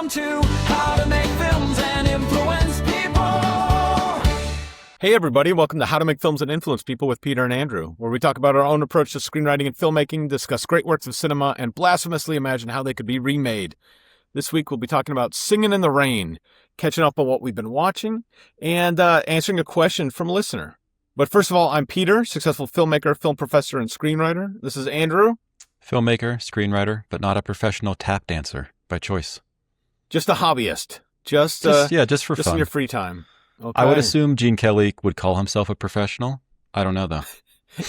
Welcome to How to Make Films and Influence People. Hey everybody, welcome to How to Make Films and Influence People with Peter and Andrew, where we talk about our own approach to screenwriting and filmmaking, discuss great works of cinema, and blasphemously imagine how they could be remade. This week we'll be talking about Singin' in the Rain, catching up on what we've been watching, and answering a question from a listener. But first of all, I'm Peter, successful filmmaker, film professor, and screenwriter. This is Andrew. Filmmaker, screenwriter, but not a professional tap dancer by choice. Just a hobbyist. Just for just fun. in your free time. Okay. I would assume Gene Kelly would call himself a professional. I don't know, though.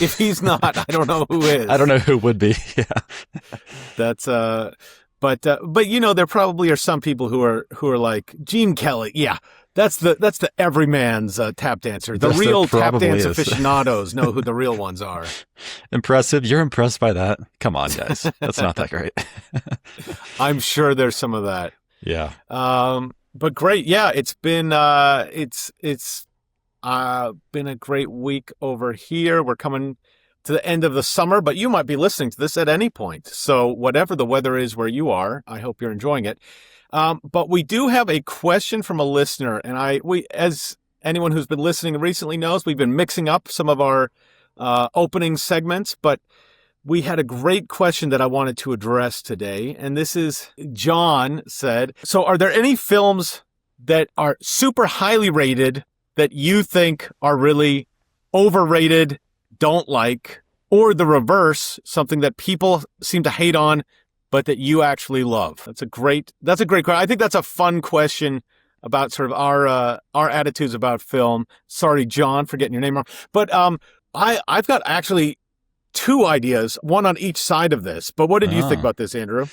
If he's not, I don't know who is. I don't know who would be. Yeah. That's but you know, there probably are some people who are like Gene Kelly. Yeah, that's the everyman's tap dancer. The real tap dance aficionados know who the real ones are. Impressive. You're impressed by that? Come on, guys. That's not that great. I'm sure there's some of that. Yeah. But great. Yeah, it's been been a great week over here. We're coming to the end of the summer, but you might be listening to this at any point. So whatever the weather is where you are, I hope you're enjoying it. But we do have a question from a listener, and we, as anyone who's been listening recently knows, we've been mixing up some of our opening segments, but we had a great question that I wanted to address today. And this is, John said, so are there any films that are super highly rated that you think are really overrated, don't like, or the reverse, something that people seem to hate on, but that you actually love? That's a great question. I think that's a fun question about sort of our attitudes about film. Sorry, John, for getting your name wrong. But I've got actually two ideas, one on each side of this. But what did you think about this, Andrew?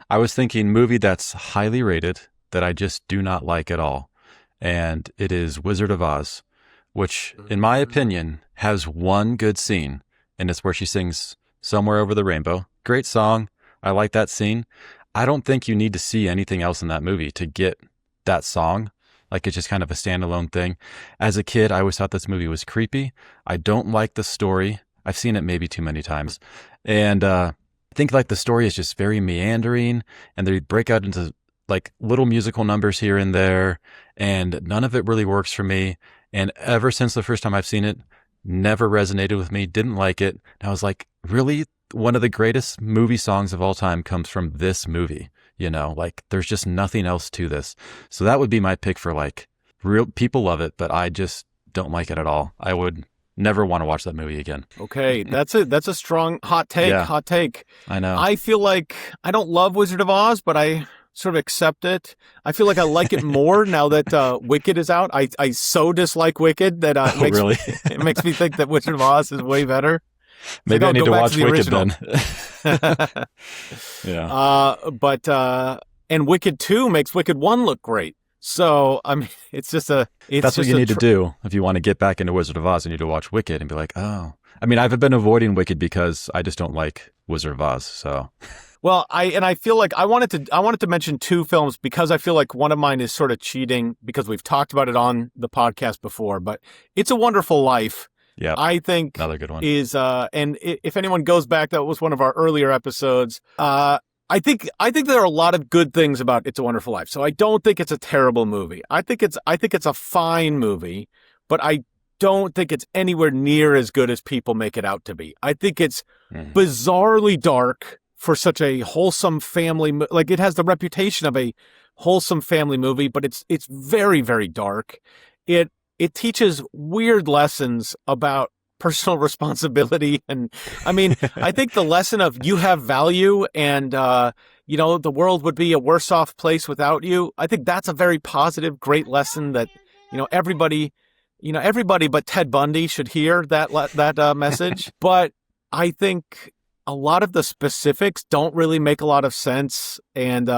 I was thinking movie that's highly rated that I just do not like at all. And it is Wizard of Oz, which, in my opinion, has one good scene. And it's where she sings Somewhere Over the Rainbow. Great song. I like that scene. I don't think you need to see anything else in that movie to get that song. Like, it's just kind of a standalone thing. As a kid, I always thought this movie was creepy. I don't like the story. I've seen it maybe too many times. And I think like the story is just very meandering, and they break out into like little musical numbers here and there, and none of it really works for me. And ever since the first time I've seen it, never resonated with me, didn't like it. And I was like, really? One of the greatest movie songs of all time comes from this movie. You know, like there's just nothing else to this. So that would be my pick for like real people love it, but I just don't like it at all. I would never want to watch that movie again. Okay, that's a strong hot take. Yeah. Hot take. I know. I feel like I don't love Wizard of Oz, but I sort of accept it. I feel like I like it more now that Wicked is out. I so dislike Wicked that really? It makes me think that Wizard of Oz is way better. Maybe I need to watch Wicked original. then. Yeah. And Wicked 2 makes Wicked 1 look great. So, I mean, it's just a... That's what you need to do. If you want to get back into Wizard of Oz, you need to watch Wicked and be like, oh. I mean, I've been avoiding Wicked because I just don't like Wizard of Oz, so... Well, I feel like I wanted to mention two films because I feel like one of mine is sort of cheating because we've talked about it on the podcast before, but It's a Wonderful Life. Yeah, I think another good one is and if anyone goes back, that was one of our earlier episodes. I think there are a lot of good things about It's a Wonderful Life. So I don't think it's a terrible movie. I think it's a fine movie, but I don't think it's anywhere near as good as people make it out to be. I think it's bizarrely dark for such a wholesome family. Like, it has the reputation of a wholesome family movie, but it's very, very dark. It teaches weird lessons about personal responsibility. And I mean, I think the lesson of you have value and, the world would be a worse off place without you. I think that's a very positive, great lesson that, everybody but Ted Bundy should hear that message. But I think a lot of the specifics don't really make a lot of sense. And,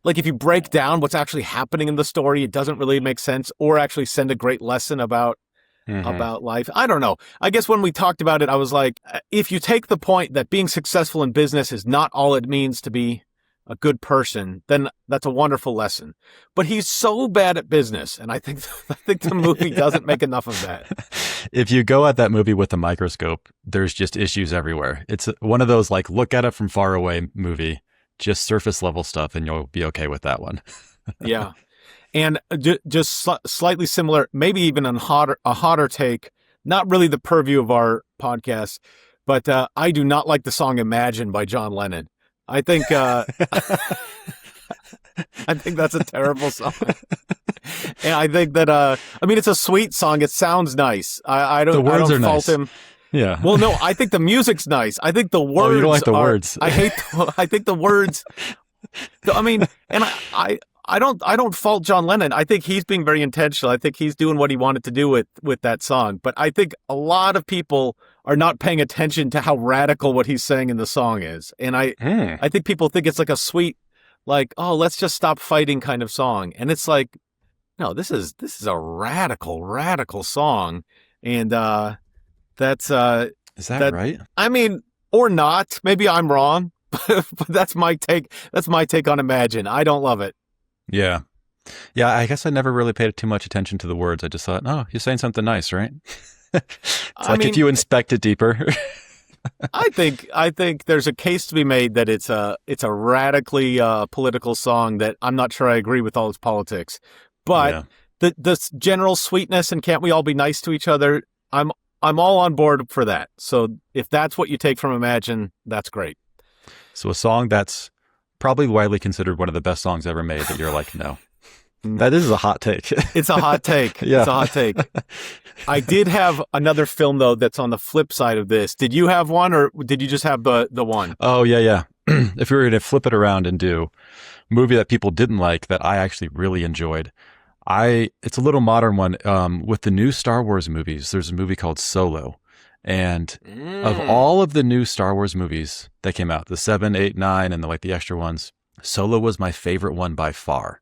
like if you break down what's actually happening in the story, it doesn't really make sense or actually send a great lesson about life. I don't know. I guess when we talked about it, I was like, if you take the point that being successful in business is not all it means to be a good person, then that's a wonderful lesson. But he's so bad at business, and I think the movie doesn't make enough of that. If you go at that movie with a microscope, there's just issues everywhere. It's one of those like look at it from far away movie. just surface level stuff, and you'll be okay with that one. Yeah. And just slightly similar, maybe even a hotter take, not really the purview of our podcast, but I do not like the song Imagine by John Lennon. I think I think that's a terrible song. And I think that I mean, it's a sweet song. It sounds nice. I don't fault nice. him. Yeah. Well, no, I think the music's nice. I think the words. Oh, you don't like the words. I think the words. I mean, and I don't fault John Lennon. I think he's being very intentional. I think he's doing what he wanted to do with that song. But I think a lot of people are not paying attention to how radical what he's saying in the song is. And I think people think it's like a sweet, like, oh, let's just stop fighting kind of song. And it's like, no, this is a radical song. And that's is that right? I mean, or not. Maybe I'm wrong, but that's my take. That's my take on Imagine. I don't love it. Yeah. Yeah, I guess I never really paid too much attention to the words. I just thought, oh, he's saying something nice, right? It's like if you inspect it deeper. I think there's a case to be made that it's a radically political song that I'm not sure I agree with all its politics. But the general sweetness and can't we all be nice to each other, I'm all on board for that. So if that's what you take from Imagine, that's great. So a song that's probably widely considered one of the best songs ever made that you're like, no. That is a hot take. It's a hot take. Yeah. It's a hot take. I did have another film, though, that's on the flip side of this. Did you have one, or did you just have the one? Oh, yeah. If we were going to flip it around and do a movie that people didn't like that I actually really enjoyed, it's a little modern one. With the new Star Wars movies, there's a movie called Solo. And of all of the new Star Wars movies that came out, the 7, 8, 9, and the extra ones, Solo was my favorite one by far.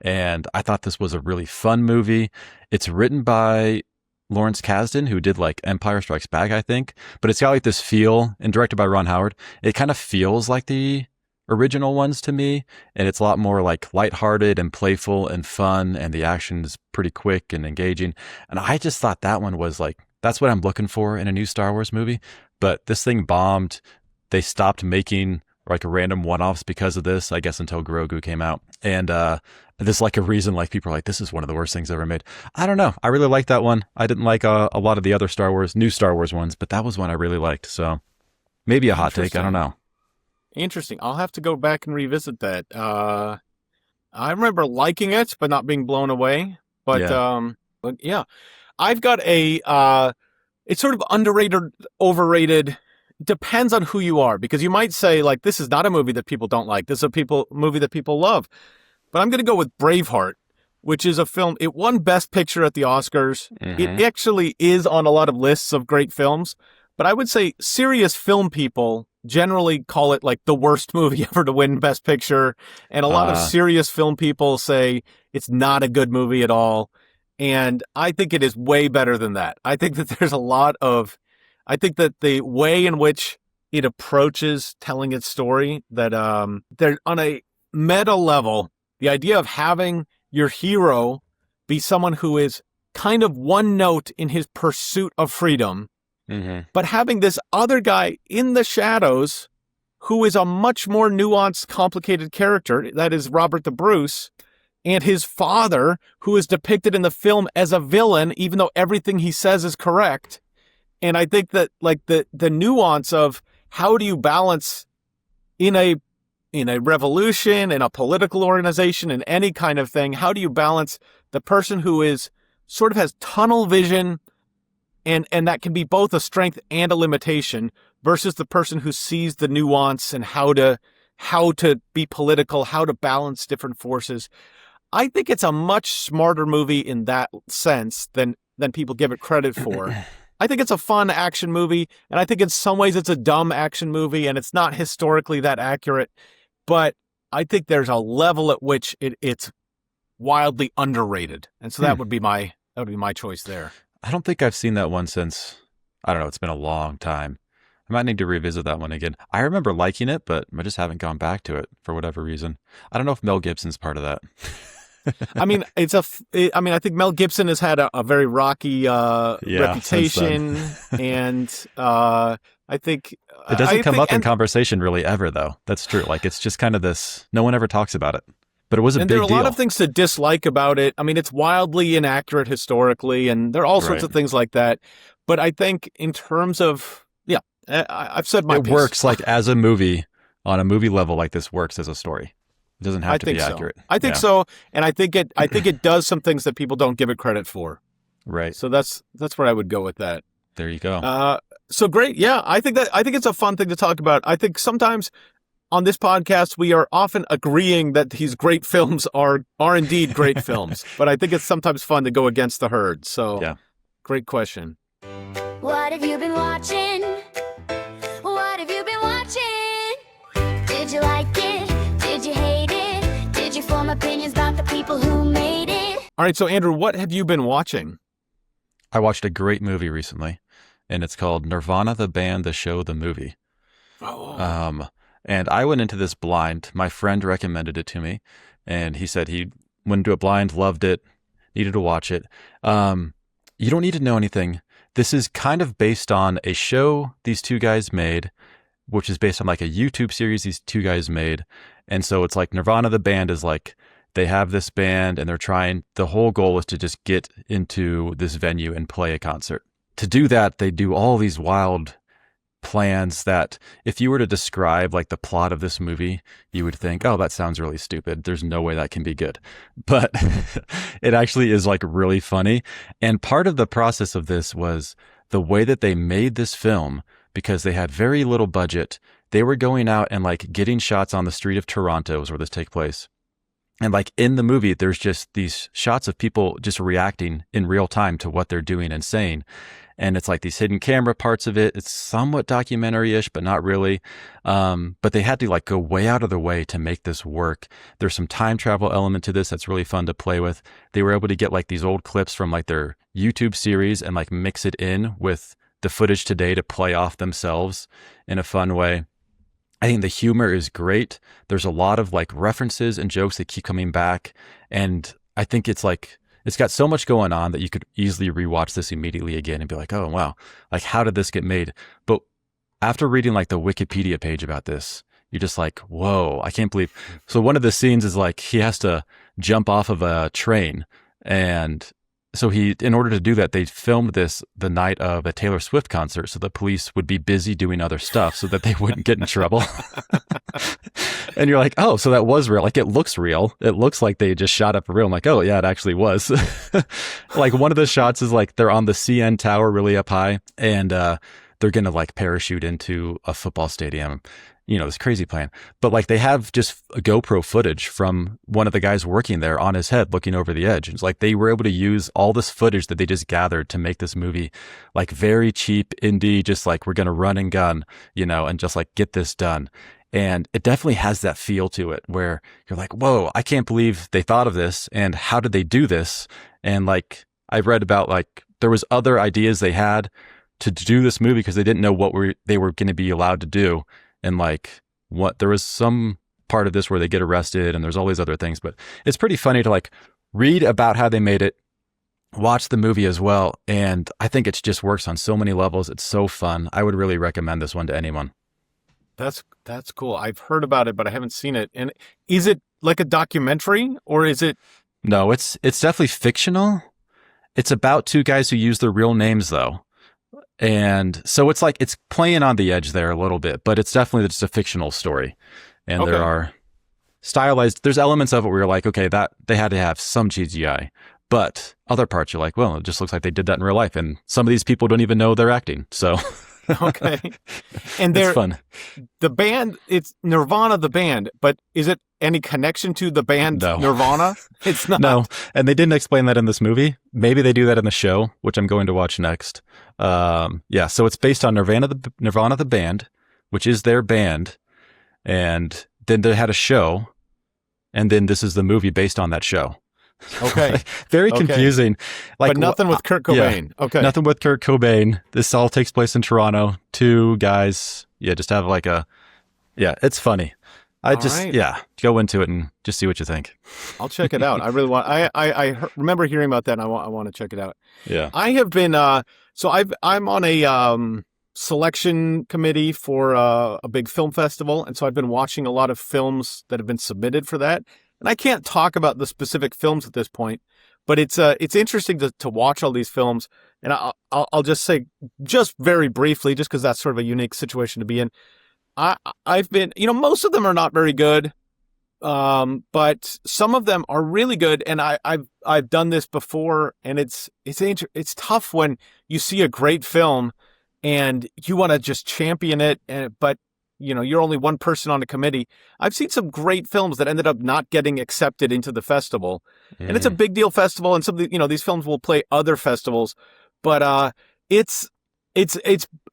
And I thought this was a really fun movie. It's written by Lawrence Kasdan, who did Empire Strikes Back, I think. But it's got this feel, and directed by Ron Howard. It kind of feels like the original ones to me. And it's a lot more lighthearted and playful and fun. And the action is pretty quick and engaging. And I just thought that one was that's what I'm looking for in a new Star Wars movie. But this thing bombed. They stopped making a random one-offs because of this, I guess, until Grogu came out. And this a reason people are this is one of the worst things ever made. I don't know. I really liked that one. I didn't like a lot of the other new Star Wars ones, but that was one I really liked. So maybe a hot take. I don't know. Interesting. I'll have to go back and revisit that. I remember liking it, but not being blown away. But yeah. I've got it's sort of underrated, overrated. Depends on who you are, because you might say this is not a movie that people don't like. This is a movie that people love. But I'm going to go with Braveheart, which is a film. It won Best Picture at the Oscars. Mm-hmm. It actually is on a lot of lists of great films. But I would say serious film people generally call it the worst movie ever to win Best Picture. And a lot of serious film people say it's not a good movie at all. And I think it is way better than that. I think that there's I think that the way in which it approaches telling its story, that they're on a meta level, the idea of having your hero be someone who is kind of one note in his pursuit of freedom, but having this other guy in the shadows who is a much more nuanced, complicated character, that is Robert the Bruce, and his father, who is depicted in the film as a villain, even though everything he says is correct. And I think that the nuance of how do you balance in a revolution, in a political organization, in any kind of thing, how do you balance the person who is sort of has tunnel vision and that can be both a strength and a limitation versus the person who sees the nuance and how to be political, how to balance different forces. I think it's a much smarter movie in that sense than people give it credit for. I think it's a fun action movie, and I think in some ways it's a dumb action movie, and it's not historically that accurate. But I think there's a level at which it's wildly underrated, and so that would be my choice there. I don't think I've seen that one since, I don't know, it's been a long time. I might need to revisit that one again. I remember liking it, but I just haven't gone back to it for whatever reason. I don't know if Mel Gibson's part of that. I mean, I mean, I think Mel Gibson has had a very rocky reputation, and I think It doesn't I come think, up in and, conversation really ever, though. That's true. Like, it's just kind of this, no one ever talks about it. But it was a and big there are a deal. lot of things to dislike about it. I mean, it's wildly inaccurate historically, and there are all sorts Right. of things like that. But I think in terms of, I've said my It piece. works like as a movie, on a movie level, like this works as a story. It doesn't have to be accurate. I think so, and I think it does some things that people don't give it credit for. Right. So that's where I would go with that. There you go. So great. Yeah, I think it's a fun thing to talk about. I think sometimes on this podcast we are often agreeing that these great films are indeed great films, but I think it's sometimes fun to go against the herd. So Yeah. Great question. What have you been watching? What have you been watching? Did you like it? Did you hate it? Did you form opinions about the people who made it? All right, so Andrew, what have you been watching? I watched a great movie recently, and it's called Nirvana, the Band, the Show, the Movie. Oh. And I went into this blind. My friend recommended it to me, and he said he went into it blind, loved it, needed to watch it. You don't need to know anything. This is kind of based on a show these two guys made, which is based on like a YouTube series these two guys made. And so it's like Nirvana, the band, is like, they have this band and the whole goal is to just get into this venue and play a concert. To do that, they do all these wild plans that if you were to describe like the plot of this movie, you would think, oh, that sounds really stupid. There's no way that can be good. But it actually is like really funny. And part of the process of this was the way that they made this film, because they had very little budget. They were going out and like getting shots on the street of Toronto is where this takes place. And like in the movie, there's just these shots of people just reacting in real time to what they're doing and saying. And it's like these hidden camera parts of it. It's somewhat documentary-ish, but not really. But they had to like go way out of their way to make this work. There's some time travel element to this that's really fun to play with. They were able to get like these old clips from like their YouTube series and like mix it in with the footage today to play off themselves in a fun way. I think the humor is great. There's a lot of like references and jokes that keep coming back. And I think it's like, it's got so much going on that you could easily rewatch this immediately again and be like, oh, wow, like how did this get made? But after reading like the Wikipedia page about this, you're just like, whoa, I can't believe. So one of the scenes is like he has to jump off of a train. And so in order to do that, they filmed this the night of a Taylor Swift concert. So the police would be busy doing other stuff so that they wouldn't get in trouble. And you're like, oh, so that was real. Like, it looks real. It looks like they just shot up for real. I'm like, oh, yeah, it actually was. Like, one of the shots is like they're on the CN Tower really up high, and they're going to like parachute into a football stadium. You know, this crazy plan. But like they have just a GoPro footage from one of the guys working there on his head looking over the edge. It's like they were able to use all this footage that they just gathered to make this movie like very cheap indie, just like we're going to run and gun, you know, and just like get this done. And it definitely has that feel to it where you're like, whoa, I can't believe they thought of this. And how did they do this? And like I've read about like there was other ideas they had to do this movie because they didn't know what they were going to be allowed to do. And like there was some part of this where they get arrested and there's all these other things, but it's pretty funny to like read about how they made it, watch the movie as well. And I think it just works on so many levels. It's so fun. I would really recommend this one to anyone. That's cool. I've heard about it, but I haven't seen it. And is it like a documentary or is it? No, it's definitely fictional. It's about two guys who use their real names though. And so it's like, it's playing on the edge there a little bit, but it's definitely just a fictional story. And Okay. there are stylized, there's elements of it where you're like, okay, that they had to have some CGI, but other parts you're like, well, it just looks like they did that in real life. And some of these people don't even know they're acting. So Okay. And it's fun. The band, it's Nirvana, the band, but is it any connection to the band No. Nirvana? It's not. No, and they didn't explain that in this movie. Maybe they do that in the show, which I'm going to watch next. Yeah, so it's based on Nirvana, the band, which is their band, and then they had a show, and then this is the movie based on that show. Okay. Very Okay. confusing. Like But nothing with Kurt Cobain. Okay. Nothing with Kurt Cobain. This all takes place in Toronto. Two guys, just have like it's funny. I All just, right. yeah, go into it and just see what you think. I'll check it out. I really want. Remember hearing about that, and I want to check it out. Yeah. I have been. I'm on a selection committee for a big film festival, and so I've been watching a lot of films that have been submitted for that. And I can't talk about the specific films at this point, but it's interesting to watch all these films. And I'll just say, just very briefly, just because that's sort of a unique situation to be in. I've been, most of them are not very good, but some of them are really good. And I've done this before, and it's tough when you see a great film and you want to just champion it, but you're only one person on a committee. I've seen some great films that ended up not getting accepted into the festival, and it's a big deal festival, and some of the, these films will play other festivals, but it's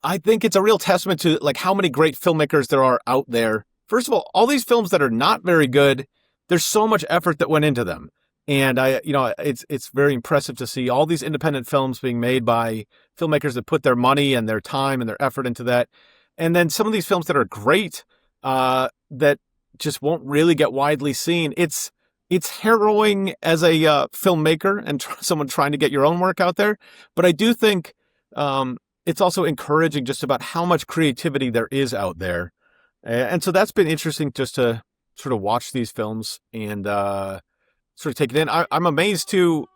I think it's a real testament to like how many great filmmakers there are out there. First of all these films that are not very good, there's so much effort that went into them. And it's very impressive to see all these independent films being made by filmmakers that put their money and their time and their effort into that. And then some of these films that are great, that just won't really get widely seen. It's harrowing as a filmmaker and someone trying to get your own work out there. But I do think it's also encouraging just about how much creativity there is out there. And so that's been interesting just to sort of watch these films and sort of take it in. I'm amazed too.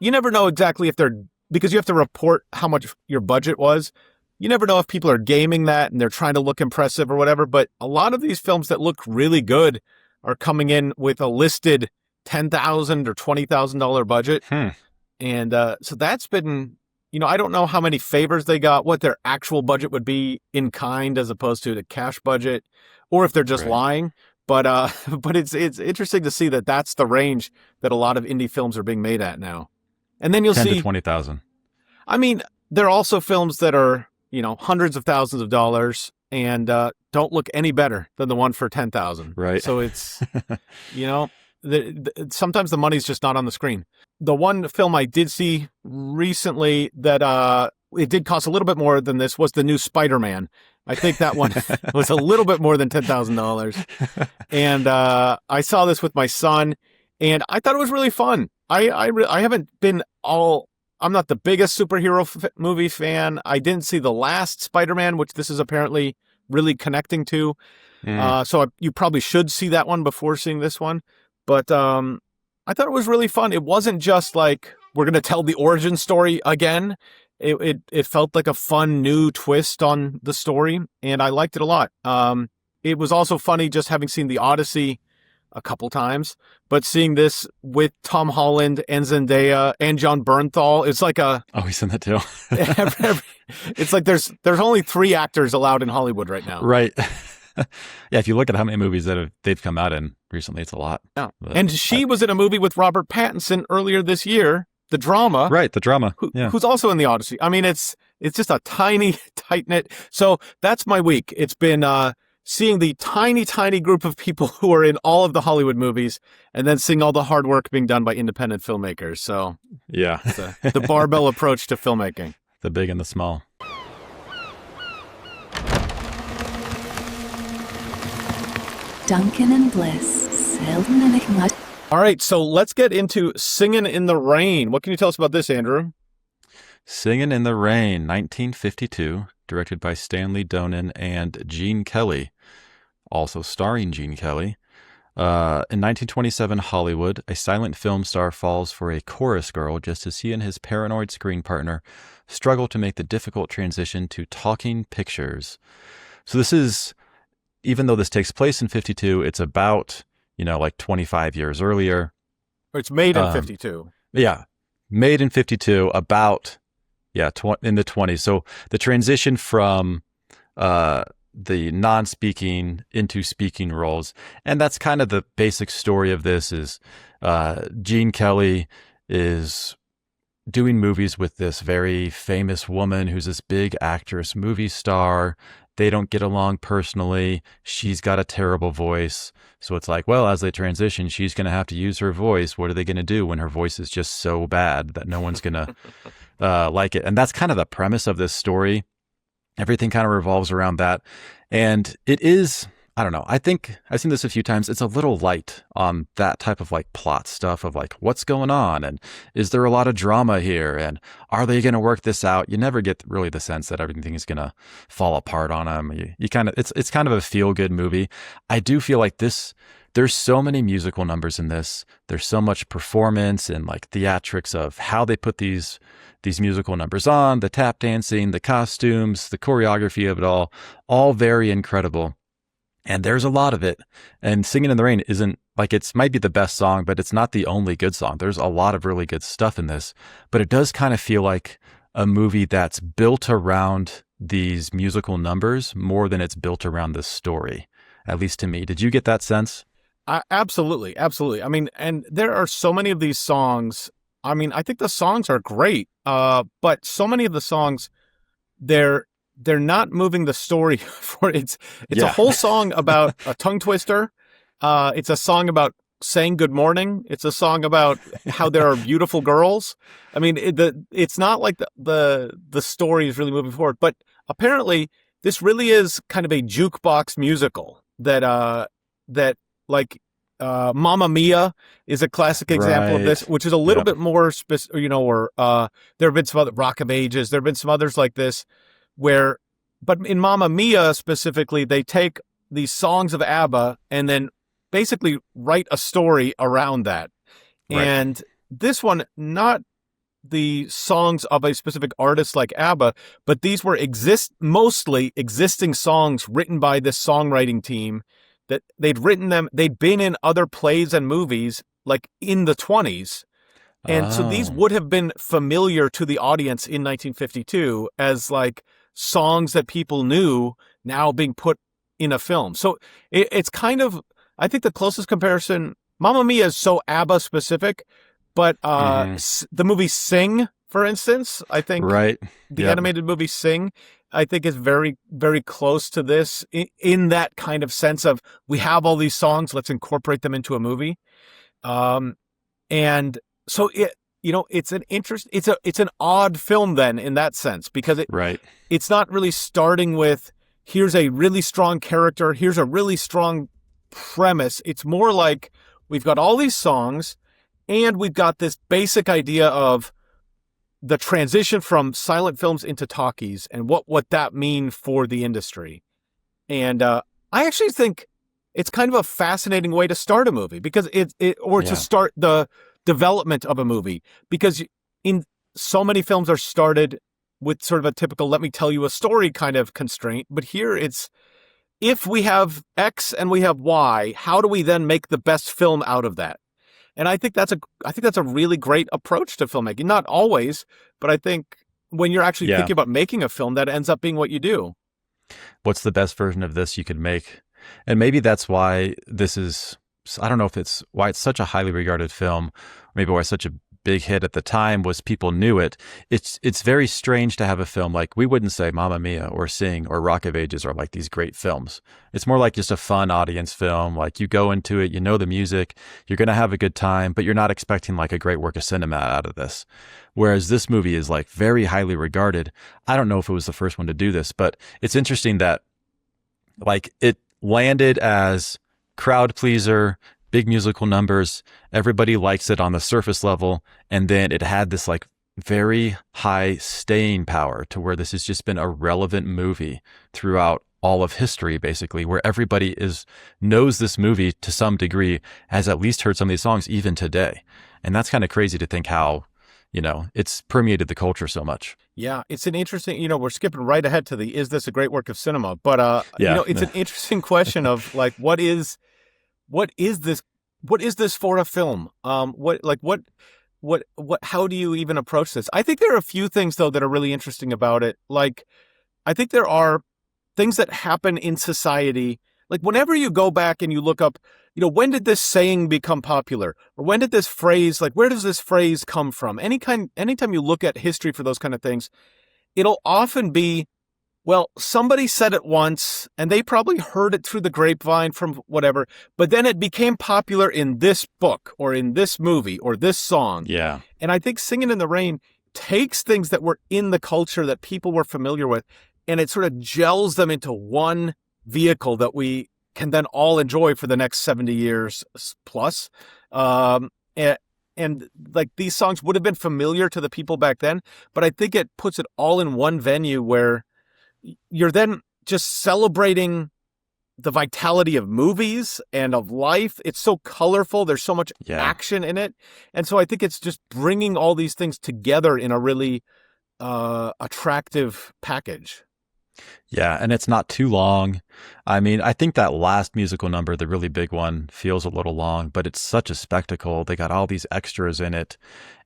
You never know exactly if because you have to report how much your budget was. You never know if people are gaming that and they're trying to look impressive or whatever. But a lot of these films that look really good are coming in with a listed $10,000 or $20,000 budget. And so that's been, I don't know how many favors they got, what their actual budget would be in kind as opposed to the cash budget, or if they're just lying. But it's interesting to see that that's the range that a lot of indie films are being made at now. And then you'll 10 see to 20,000. I mean, there are also films that are, hundreds of thousands of dollars and don't look any better than the one for 10,000. Right. So it's, sometimes the money's just not on the screen. The one film I did see recently that it did cost a little bit more than this was the new Spider-Man. I think that one was a little bit more than $10,000. And I saw this with my son, and I thought it was really fun. I haven't been I'm not the biggest superhero movie fan. I didn't see the last Spider-Man, which this is apparently really connecting to. So you probably should see that one before seeing this one. But I thought it was really fun. It wasn't just like, we're going to tell the origin story again. It felt like a fun new twist on the story, and I liked it a lot. It was also funny just having seen The Odyssey a couple times, but seeing this with Tom Holland and Zendaya and John Bernthal, it's like he's in that too. It's like there's only 3 actors allowed in Hollywood right now. Right. Yeah, if you look at how many movies they've come out in recently, it's a lot. Yeah. And she was in a movie with Robert Pattinson earlier this year, the drama. Right, the drama. Who's also in The Odyssey. I mean, it's just a tiny, tight-knit. So that's my week. It's been seeing the tiny, tiny group of people who are in all of the Hollywood movies, and then seeing all the hard work being done by independent filmmakers. So yeah, the barbell approach to filmmaking. The big and the small. Duncan and Bliss, selden enigma. All right, so let's get into Singin' in the Rain. What can you tell us about this, Andrew? Singin' in the Rain, 1952, directed by Stanley Donen and Gene Kelly, also starring Gene Kelly. In 1927 Hollywood, a silent film star falls for a chorus girl just as he and his paranoid screen partner struggle to make the difficult transition to talking pictures. So this is, even though this takes place in 52, it's about, like 25 years earlier. It's made in 52. Yeah, made in 52, about, in the 20s. So the transition from the non-speaking into speaking roles. And that's kind of the basic story of this is Gene Kelly is doing movies with this very famous woman who's this big actress, movie star. They don't get along personally. She's got a terrible voice. So it's like, well, as they transition, she's going to have to use her voice. What are they going to do when her voice is just so bad that no one's going to like it? And that's kind of the premise of this story. Everything kind of revolves around that. And it is, I don't know. I think I've seen this a few times. It's a little light on that type of like plot stuff of like what's going on and is there a lot of drama here and are they going to work this out? You never get really the sense that everything is going to fall apart on them. You kind of it's kind of a feel good movie. I do feel like this. There's so many musical numbers in this. There's so much performance and like theatrics of how they put these musical numbers on, the tap dancing, the costumes, the choreography of it all very incredible. And there's a lot of it. And Singin' in the Rain isn't like it's might be the best song, but it's not the only good song. There's a lot of really good stuff in this, but it does kind of feel like a movie that's built around these musical numbers more than it's built around the story, at least to me. Did you get that sense? Absolutely. Absolutely. I mean, and there are so many of these songs. I mean, I think the songs are great, but so many of the songs, they're not moving the story for it's a whole song about a tongue twister. It's a song about saying good morning. It's a song about how there are beautiful girls. I mean, it's not like the story is really moving forward, but apparently this really is kind of a jukebox musical that like Mamma Mia is a classic example of this, which is a little bit more specific, or there have been some other Rock of Ages. There have been some others like this but in Mamma Mia specifically, they take these songs of ABBA and then basically write a story around that. Right. And this one, not the songs of a specific artist like ABBA, but these were mostly existing songs written by this songwriting team that they'd written them. They'd been in other plays and movies like in the 1920s. And so these would have been familiar to the audience in 1952 as like songs that people knew now being put in a film. So it's kind of, I think the closest comparison, Mamma Mia is so ABBA specific, but the movie Sing, for instance, I think the animated movie Sing, I think is very, very close to this in that kind of sense of we have all these songs, let's incorporate them into a movie. And so it's an odd film then in that sense, because it's not really starting with here's a really strong character, here's a really strong premise. It's more like we've got all these songs and we've got this basic idea of the transition from silent films into talkies and what that mean for the industry. And I actually think it's kind of a fascinating way to start a movie because to start the development of a movie, because in so many films are started with sort of a typical let me tell you a story kind of constraint, but here it's if we have X and we have Y, how do we then make the best film out of that? And I think that's a really great approach to filmmaking. Not always, but I think when you're actually thinking about making a film, that ends up being what you do. What's the best version of this you could make? And maybe that's why this is, I don't know if it's why it's such a highly regarded film, maybe why it's such a big hit at the time was people knew it. It's very strange to have a film like, we wouldn't say Mamma Mia or Sing or Rock of Ages are like these great films. It's more like just a fun audience film. Like you go into it, you know the music, you're going to have a good time, but you're not expecting like a great work of cinema out of this. Whereas this movie is like very highly regarded. I don't know if it was the first one to do this, but it's interesting that like it landed as crowd pleaser, big musical numbers, everybody likes it on the surface level, and then it had this like very high staying power to where this has just been a relevant movie throughout all of history, basically, where everybody knows this movie to some degree, has at least heard some of these songs even today. And that's kind of crazy to think how, it's permeated the culture so much. Yeah, it's an interesting, we're skipping right ahead to is this a great work of cinema? But, it's an interesting question of like, what is this for a film? How do you even approach this? I think there are a few things though that are really interesting about it. Like, I think there are things that happen in society. Like whenever you go back and you look up, when did this saying become popular? Or when did this phrase, like where does this phrase come from? Anytime you look at history for those kind of things, it'll often be, well, somebody said it once and they probably heard it through the grapevine from whatever, but then it became popular in this book or in this movie or this song. Yeah. And I think Singin' in the Rain takes things that were in the culture that people were familiar with and it sort of gels them into one vehicle that we can then all enjoy for the next 70 years plus. And like these songs would have been familiar to the people back then, but I think it puts it all in one venue where you're then just celebrating the vitality of movies and of life. It's so colorful. There's so much action in it. And so I think it's just bringing all these things together in a really attractive package. Yeah, and it's not too long. I mean, I think that last musical number, the really big one, feels a little long, but it's such a spectacle. They got all these extras in it,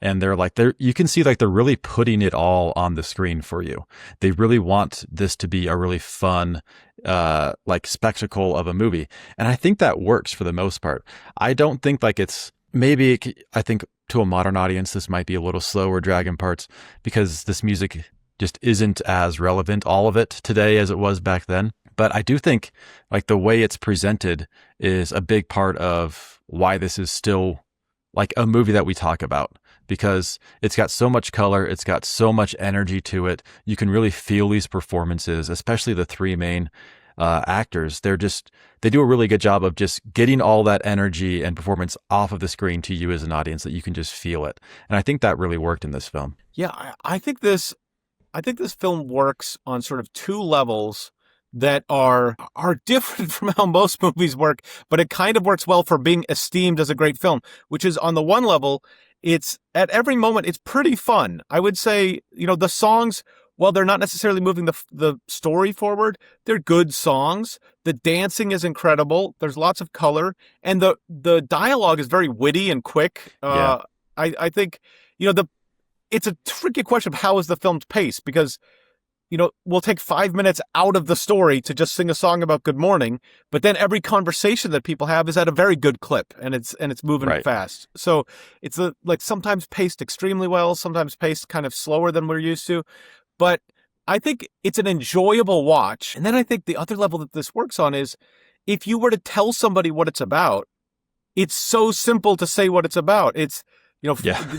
and you can see like they're really putting it all on the screen for you. They really want this to be a really fun, like spectacle of a movie. And I think that works for the most part. I don't think like I think to a modern audience, this might be a little slower dragging parts because this music just isn't as relevant, all of it today as it was back then. But I do think like the way it's presented is a big part of why this is still like a movie that we talk about, because it's got so much color. It's got so much energy to it. You can really feel these performances, especially the three main actors. They do a really good job of just getting all that energy and performance off of the screen to you as an audience, that you can just feel it. And I think that really worked in this film. Yeah, I think this film works on sort of two levels that are different from how most movies work, but it kind of works well for being esteemed as a great film, which is on the one level, it's at every moment, it's pretty fun. I would say, the songs, while they're not necessarily moving the story forward, they're good songs. The dancing is incredible. There's lots of color, and the dialogue is very witty and quick. I think, it's a tricky question of how is the film's paced, because, we'll take 5 minutes out of the story to just sing a song about good morning, but then every conversation that people have is at a very good clip, and it's moving fast. So it's like sometimes paced extremely well, sometimes paced kind of slower than we're used to, but I think it's an enjoyable watch. And then I think the other level that this works on is if you were to tell somebody what it's about, it's so simple to say what it's about. It's,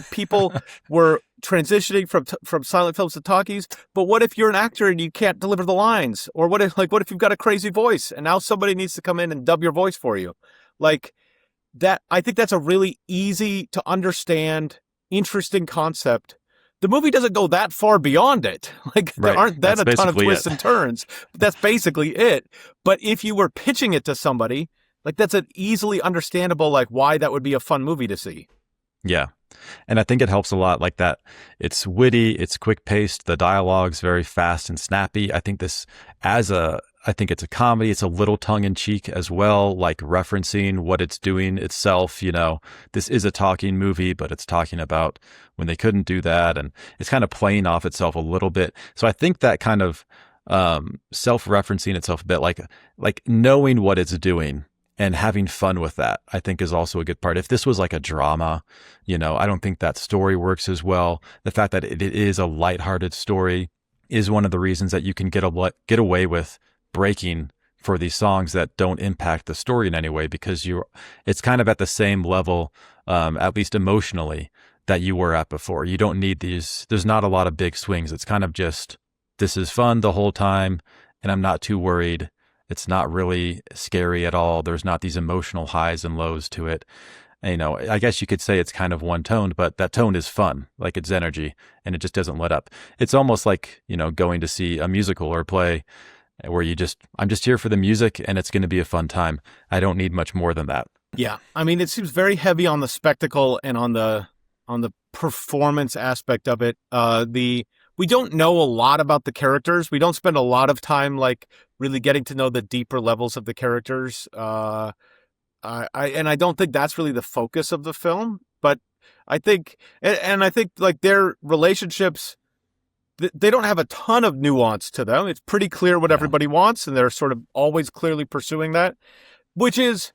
people were transitioning from silent films to talkies, but what if you're an actor and you can't deliver the lines? Or what if you've got a crazy voice and now somebody needs to come in and dub your voice for you? Like that, I think that's a really easy to understand, interesting concept. The movie doesn't go that far beyond it. Like there aren't then a ton of twists and turns, but that's basically it. But if you were pitching it to somebody, like that's an easily understandable, like why that would be a fun movie to see. Yeah. And I think it helps a lot like that. It's witty, it's quick paced, the dialogue's very fast and snappy. I think it's a comedy. It's a little tongue in cheek as well, like referencing what it's doing itself. This is a talking movie, but it's talking about when they couldn't do that. And it's kind of playing off itself a little bit. So I think that kind of self-referencing itself a bit, like knowing what it's doing and having fun with that, I think is also a good part. If this was like a drama, I don't think that story works as well. The fact that it is a lighthearted story is one of the reasons that you can get away with breaking for these songs that don't impact the story in any way, because it's kind of at the same level, at least emotionally, that you were at before. You don't need these. There's not a lot of big swings. It's kind of just, this is fun the whole time, and I'm not too worried. It's not really scary at all. There's not these emotional highs and lows to it. I guess you could say it's kind of one-toned, but that tone is fun, like it's energy, and it just doesn't let up. It's almost like, going to see a musical or a play where I'm just here for the music and it's going to be a fun time. I don't need much more than that. Yeah. I mean, it seems very heavy on the spectacle and on the performance aspect of it. We don't know a lot about the characters. We don't spend a lot of time like really getting to know the deeper levels of the characters. I don't think that's really the focus of the film, but I think like their relationships, they don't have a ton of nuance to them. It's pretty clear what everybody wants, and they're sort of always clearly pursuing that, which is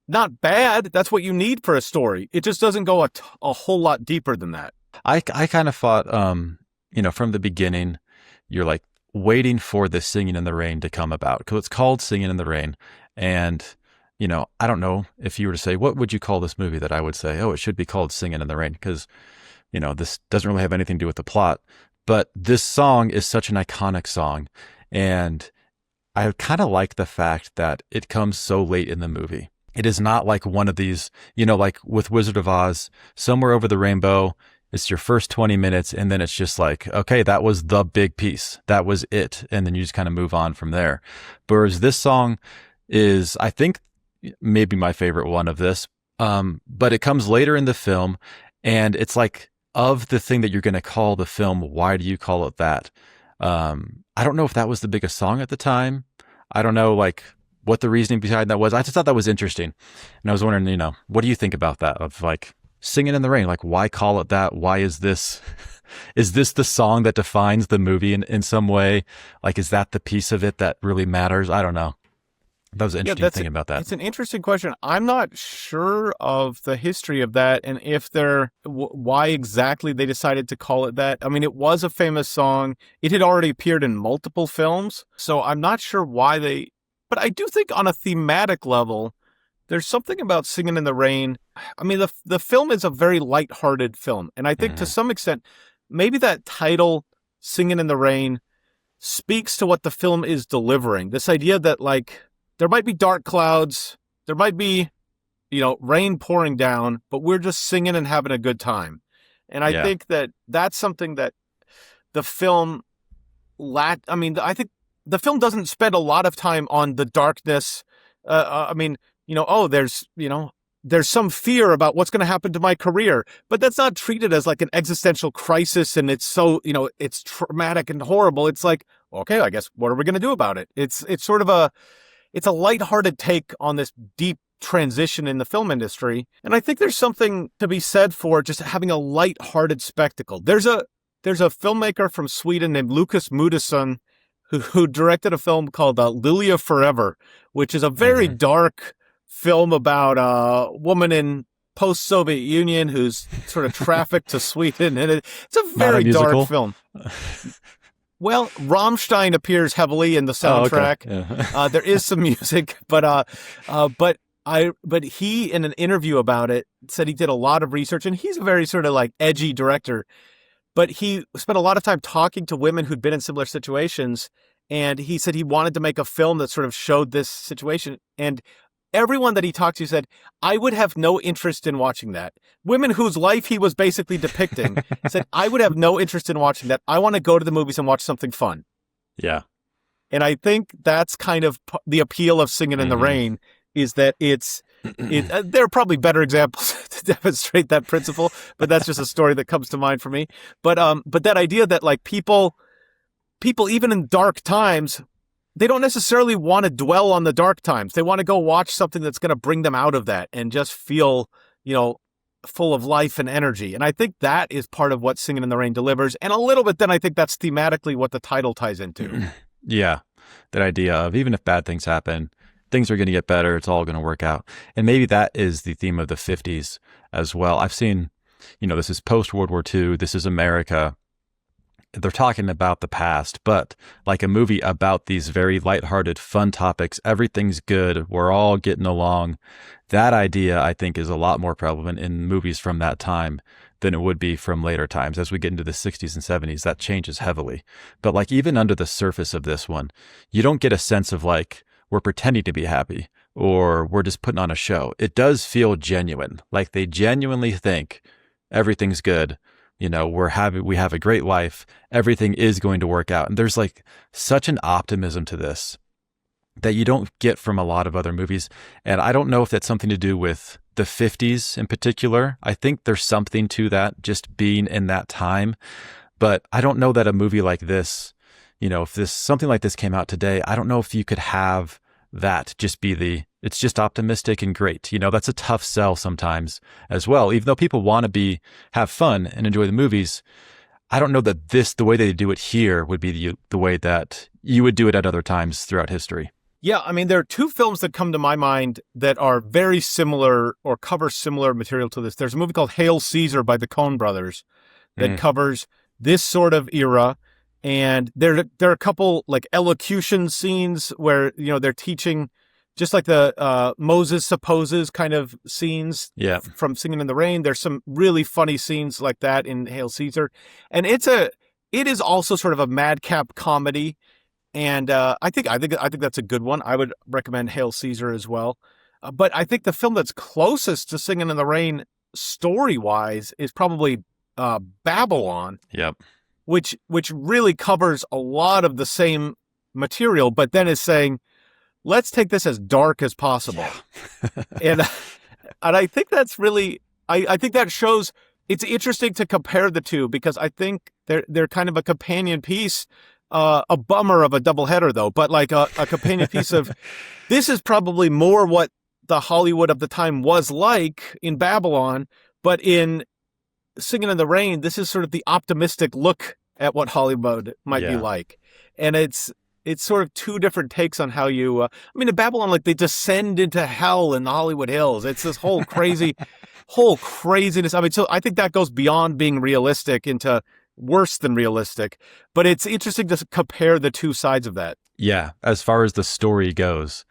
not bad. That's what you need for a story. It just doesn't go a whole lot deeper than that. I kind of thought, from the beginning, you're like waiting for the Singin' in the Rain to come about, because it's called Singin' in the Rain. And, I don't know if you were to say, what would you call this movie, that I would say, oh, it should be called Singin' in the Rain, because, this doesn't really have anything to do with the plot. But this song is such an iconic song. And I kind of like the fact that it comes so late in the movie. It is not like one of these, like with Wizard of Oz, Somewhere Over the Rainbow, it's your first 20 minutes, and then it's just like, okay, that was the big piece. That was it. And then you just kind of move on from there. Whereas this song is, I think, maybe my favorite one of this. But it comes later in the film, and it's like, of the thing that you're going to call the film, why do you call it that? I don't know if that was the biggest song at the time. I don't know, like, what the reasoning behind that was. I just thought that was interesting. And I was wondering, what do you think about that? Of like Singing in the Rain, like, why call it that? Why is this the song that defines the movie in some way? Like, is that the piece of it that really matters? I don't know. That was an interesting thing about that. It's an interesting question. I'm not sure of the history of that and if why exactly they decided to call it that. I mean, it was a famous song. It had already appeared in multiple films. So I'm not sure why but I do think on a thematic level, there's something about Singing in the Rain. I mean, the film is a very lighthearted film. And I think to some extent, maybe that title, Singing in the Rain, speaks to what the film is delivering. This idea that, like, there might be dark clouds, there might be, rain pouring down, but we're just singing and having a good time. And I think that that's something that the film I think the film doesn't spend a lot of time on the darkness. There's some fear about what's going to happen to my career, but that's not treated as like an existential crisis. And it's so, it's traumatic and horrible. It's like, okay, I guess, what are we going to do about it? It's sort of it's a lighthearted take on this deep transition in the film industry. And I think there's something to be said for just having a lighthearted spectacle. There's a filmmaker from Sweden named Lukas Moodysson who directed a film called Lilia Forever, which is a very dark film about a woman in post-Soviet Union who's sort of trafficked to Sweden. And it's a very dark film. Well, Rammstein appears heavily in the soundtrack. Oh, okay. Yeah. There is some music, but he, in an interview about it, said he did a lot of research, and he's a very sort of like edgy director. But he spent a lot of time talking to women who'd been in similar situations, and he said he wanted to make a film that sort of showed this situation. And everyone that he talked to said, I would have no interest in watching that. Women whose life he was basically depicting said, I would have no interest in watching that. I want to go to the movies and watch something fun. Yeah. And I think that's kind of the appeal of Singing in the Rain, is that there are probably better examples to demonstrate that principle, but that's just a story that comes to mind for me. But that idea that, like, people even in dark times, they don't necessarily want to dwell on the dark times. They want to go watch something that's going to bring them out of that and just feel, full of life and energy. And I think that is part of what Singing in the Rain delivers. And a little bit then I think that's thematically what the title ties into. Yeah. That idea of, even if bad things happen, things are going to get better. It's all going to work out. And maybe that is the theme of the 50s as well. I've seen, this is post-World War II. This is America. They're talking about the past, but like a movie about these very lighthearted, fun topics, everything's good, we're all getting along. That idea, I think, is a lot more prevalent in movies from that time than it would be from later times. As we get into the 60s and 70s, that changes heavily. But like, even under the surface of this one, you don't get a sense of like, we're pretending to be happy or we're just putting on a show. It does feel genuine. Like they genuinely think everything's good. We have a great life. Everything is going to work out. And there's like such an optimism to this that you don't get from a lot of other movies. And I don't know if that's something to do with the 50s in particular. I think there's something to that, just being in that time. But I don't know that a movie like this, if something like this came out today, I don't know if you could have that just be it's just optimistic and great. That's a tough sell sometimes as well. Even though people want to have fun and enjoy the movies, I don't know that the way they do it here would be the way that you would do it at other times throughout history. Yeah, I mean, there are two films that come to my mind that are very similar or cover similar material to this. There's a movie called Hail Caesar by the Coen brothers that covers this sort of era. And there are a couple like elocution scenes where, they're teaching, just like the Moses supposes kind of scenes from Singing in the Rain. There's some really funny scenes like that in Hail Caesar. And it is also sort of a madcap comedy. And I think that's a good one. I would recommend Hail Caesar as well. But I think the film that's closest to Singing in the Rain story-wise is probably Babylon, Yep. which really covers a lot of the same material, but then is saying, let's take this as dark as possible. and I think that's really I think that shows it's interesting to compare the two because I think they're kind of a companion piece. A bummer of a doubleheader though, but like a companion piece of this is probably more what the Hollywood of the time was like in Babylon, but in Singing in the Rain, this is sort of the optimistic look at what Hollywood might be Yeah. like. And it's sort of two different takes on how you, I mean, in Babylon, like they descend into hell in the Hollywood Hills. It's this whole craziness. I mean, so I think that goes beyond being realistic into worse than realistic, but it's interesting to compare the two sides of that. Yeah, as far as the story goes,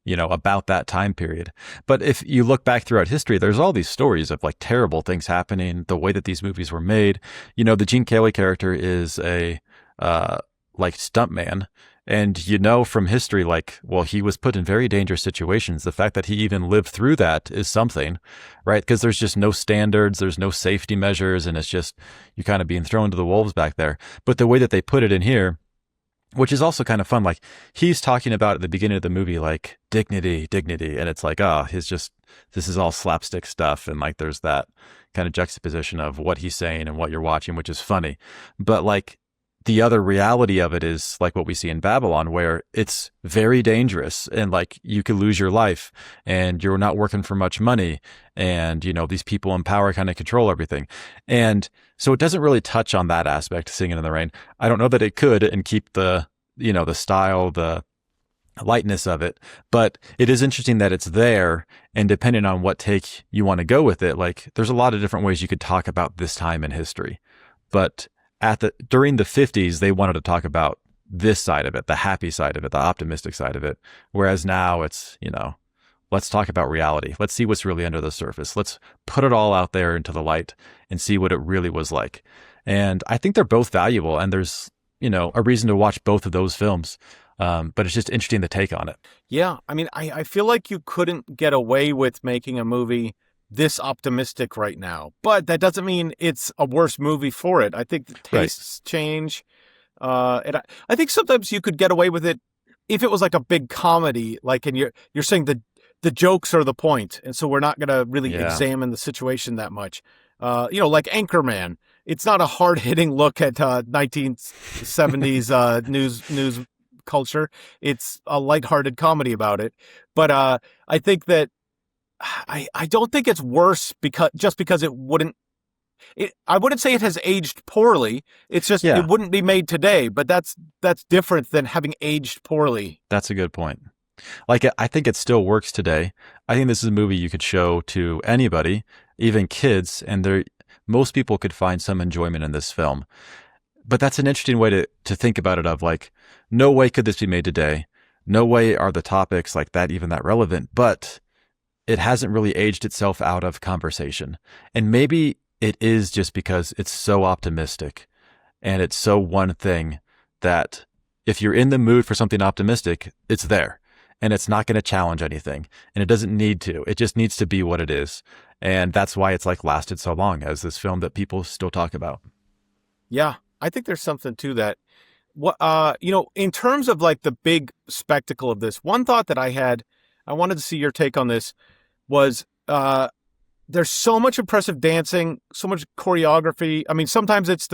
about that time period. But if you look back throughout history, there's all these stories of like terrible things happening, the way that these movies were made. The Gene Kelly character is a like stuntman. And from history, like, well, he was put in very dangerous situations. The fact that he even lived through that is something, right? Because there's just no standards, there's no safety measures, and it's just you kind of being thrown to the wolves back there. But the way that they put it in here, which is also kind of fun, like he's talking about at the beginning of the movie, like dignity, and it's like, this is all slapstick stuff, and like there's that kind of juxtaposition of what he's saying and what you're watching, which is funny. But like the other reality of it is like what we see in Babylon, where it's very dangerous and like you could lose your life and you're not working for much money. And, these people in power kind of control everything. And so it doesn't really touch on that aspect, Singing in the Rain. I don't know that it could and keep the style, the lightness of it, but it is interesting that it's there. And depending on what take you want to go with it, like there's a lot of different ways you could talk about this time in history. But during the 50s, they wanted to talk about this side of it, the happy side of it, the optimistic side of it. Whereas now it's, let's talk about reality. Let's see what's really under the surface. Let's put it all out there into the light and see what it really was like. And I think they're both valuable, and there's, a reason to watch both of those films. But it's just interesting to take on it. Yeah. I mean, I feel like you couldn't get away with making a movie this optimistic right now, but that doesn't mean it's a worse movie for it. I think the tastes change. And I think sometimes you could get away with it if it was like a big comedy, like, and you're saying the jokes are the point. And so we're not going to really examine the situation that much. Like Anchorman, it's not a hard hitting look at 1970s news culture. It's a lighthearted comedy about it. But I think that I don't think it's worse because it wouldn't. I wouldn't say it has aged poorly. It's just it wouldn't be made today. But that's different than having aged poorly. That's a good point. Like I think it still works today. I think this is a movie you could show to anybody, even kids, and most people could find some enjoyment in this film. But that's an interesting way to think about it. Of like, no way could this be made today. No way are the topics like that even that relevant. But it hasn't really aged itself out of conversation. And maybe it is just because it's so optimistic and it's so one thing that if you're in the mood for something optimistic, it's there and it's not going to challenge anything. And it doesn't need to. It just needs to be what it is. And that's why it's like lasted so long as this film that people still talk about. Yeah, I think there's something to that. What in terms of like the big spectacle of this, one thought that I had, I wanted to see your take on this, was there's so much impressive dancing, so much choreography. I mean, sometimes it's